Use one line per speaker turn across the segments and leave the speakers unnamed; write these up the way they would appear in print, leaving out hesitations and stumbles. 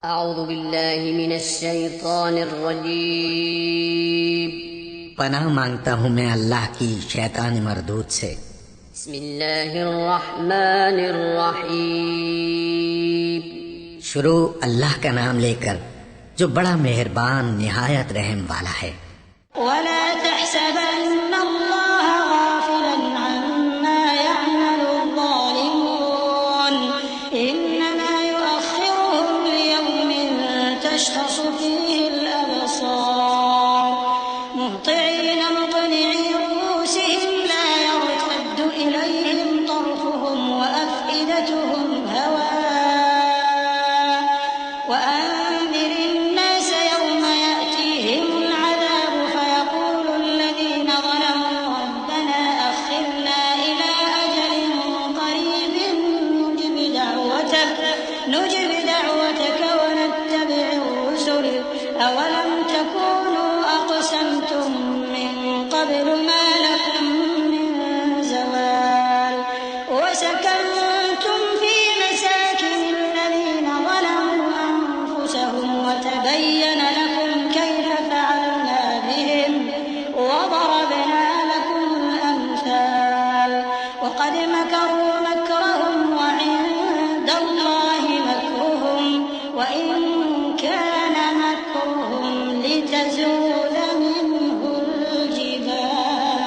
اعوذ باللہ من الشیطان الرجیم۔
پناہ مانگتا ہوں میں اللہ کی شیطان مردود سے۔
بسم اللہ الرحمن الرحیم۔
شروع اللہ کا نام لے کر جو بڑا مہربان نہایت رحم والا ہے۔
ولا تحسبن الله غافلا عما يعمل الظالمون إنما يؤخرهم ليوم تشخص فيه الأبصار مهطعين مقنعي رؤوسهم لا يرتد إليهم طرفهم وأفئدتهم هواء وأنذر الناس يوم يأتيهم العذاب فيقول الذين ظلموا ربنا أخرنا إلى أجل قريب نجب دعوتك ونتبع الرسل أولم تكونوا أقسمتم من قبل ما لكم من زوال وسكنتم في مساكن الذين ظلموا أنفسهم وتبين لكم كيف فعلنا بهم وضربنا لكم الأمثال وقد مكروا مكرهم وعند الله مكرهم وإن كان مكرهم لتزول منه الجبال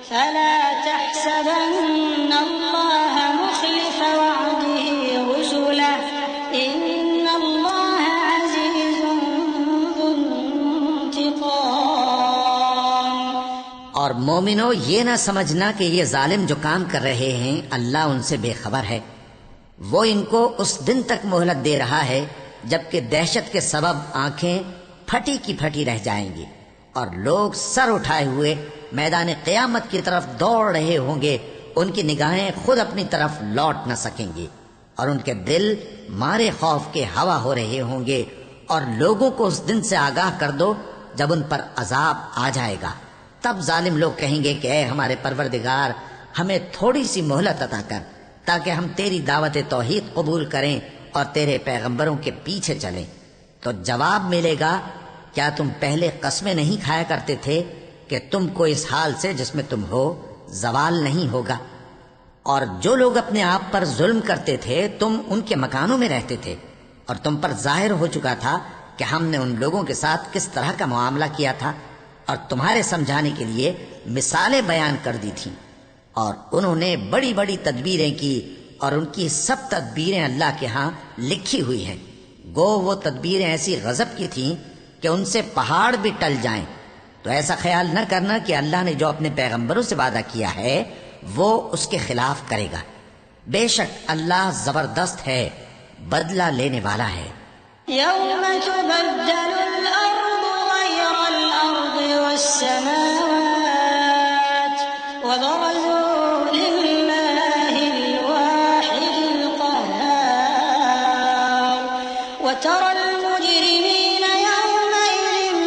فلا تحسبن الله مخلف وعده رسله إن الله عزيز ذو انتقام۔
اور مومنو، یہ نہ سمجھنا کہ یہ ظالم جو کام کر رہے ہیں اللہ ان سے بے خبر ہے۔ وہ ان کو اس دن تک مہلت دے رہا ہے جبکہ دہشت کے سبب آنکھیں پھٹی کی پھٹی رہ جائیں گی اور لوگ سر اٹھائے ہوئے میدان قیامت کی طرف دوڑ رہے ہوں گے۔ ان کی نگاہیں خود اپنی طرف لوٹ نہ سکیں گی اور ان کے دل مارے خوف کے ہوا ہو رہے ہوں گے۔ اور لوگوں کو اس دن سے آگاہ کر دو جب ان پر عذاب آ جائے گا۔ تب ظالم لوگ کہیں گے کہ اے ہمارے پروردگار، ہمیں تھوڑی سی مہلت عطا کر تاکہ ہم تیری دعوت توحید قبول کریں اور تیرے پیغمبروں کے پیچھے چلیں۔ تو جواب ملے گا، کیا تم پہلے قسمیں نہیں کھایا کرتے تھے کہ تم کو اس حال سے جس میں تم ہو زوال نہیں ہوگا؟ اور جو لوگ اپنے آپ پر ظلم کرتے تھے تم ان کے مکانوں میں رہتے تھے، اور تم پر ظاہر ہو چکا تھا کہ ہم نے ان لوگوں کے ساتھ کس طرح کا معاملہ کیا تھا، اور تمہارے سمجھانے کے لیے مثالیں بیان کر دی تھیں۔ اور انہوں نے بڑی بڑی تدبیریں کی، اور ان کی سب تدبیریں اللہ کے ہاں لکھی ہوئی ہیں۔ گو وہ تدبیریں ایسی غضب کی تھیں کہ ان سے پہاڑ بھی ٹل جائیں۔ تو ایسا خیال نہ کرنا کہ اللہ نے جو اپنے پیغمبروں سے وعدہ کیا ہے وہ اس کے خلاف کرے گا۔ بے شک اللہ زبردست ہے، بدلہ لینے والا ہے۔
يوم تبدل الأرض غير الأرض والسماوات وبرزوا لله الواحد القهار وترى المجرمين يومئذ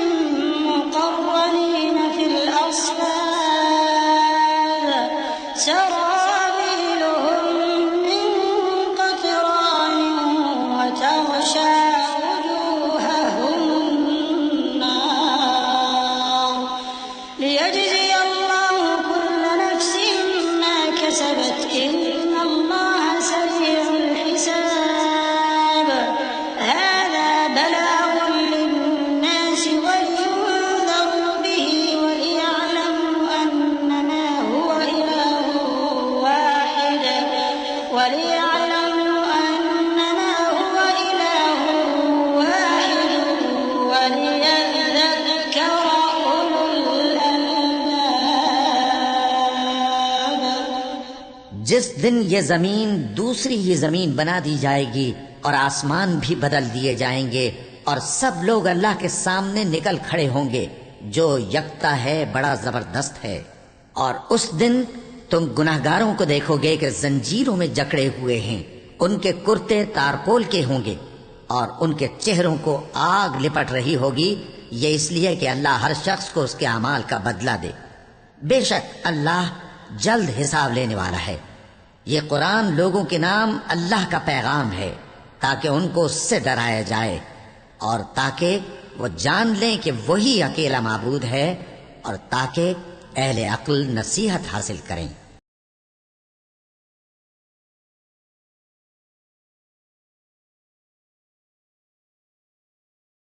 مقرنين في الأصفاد سرابيلهم من قطران وتغشى وجوههم النار ليجزي الله كل نفس ما كسبت إن الله سريع الحساب هذا بلاغ للناس ولينذروا به وليعلموا أنما هو إله واحد وليذكر أولو الألباب۔
جس دن یہ زمین دوسری ہی زمین بنا دی جائے گی اور آسمان بھی بدل دیے جائیں گے، اور سب لوگ اللہ کے سامنے نکل کھڑے ہوں گے جو یکتا ہے، بڑا زبردست ہے۔ اور اس دن تم گناہگاروں کو دیکھو گے کہ زنجیروں میں جکڑے ہوئے ہیں، ان کے کرتے تارکول کے ہوں گے اور ان کے چہروں کو آگ لپٹ رہی ہوگی۔ یہ اس لیے کہ اللہ ہر شخص کو اس کے اعمال کا بدلہ دے۔ بے شک اللہ جلد حساب لینے والا ہے۔ یہ قرآن لوگوں کے نام اللہ کا پیغام ہے، تاکہ ان کو اس سے ڈرایا جائے اور تاکہ وہ جان لیں کہ وہی اکیلا معبود ہے اور تاکہ اہل عقل نصیحت حاصل کریں۔